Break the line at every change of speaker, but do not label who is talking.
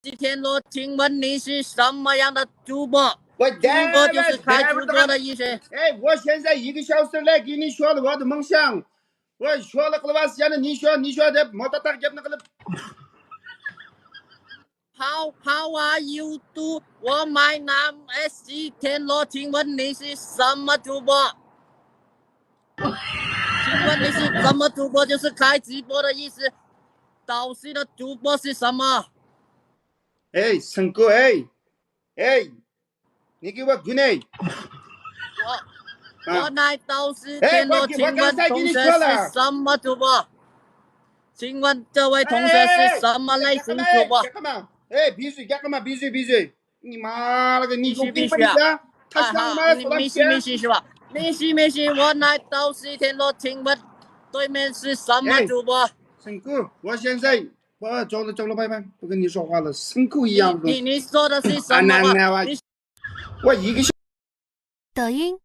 天罗，请问你是什么样的主播？
我
主播就是开主播的意思。
哎，我现在1个小时来给你说了我的梦想，我说了个吧，现在你说的没得大家那个了。
How are you do？ 我 my name is 天罗，请问你是什么主播？请问你是什么主播？就是开直播的意思。导师的主播是什么？
哎，陈哥，哎，你给我滚来！
我乃导师天罗，请问同学是什么主播？请问这位同学是什么类型主播？
哎，闭嘴，干嘛闭嘴！你妈了个，你
必须啊！
他想妈说
必须是吧？必须，我乃导师天罗，请问对面是什么主播？
陈哥，我现在我走了，拜拜，不跟你说话了，牲口一样的。
你说的是什么？
我1个小。
抖音。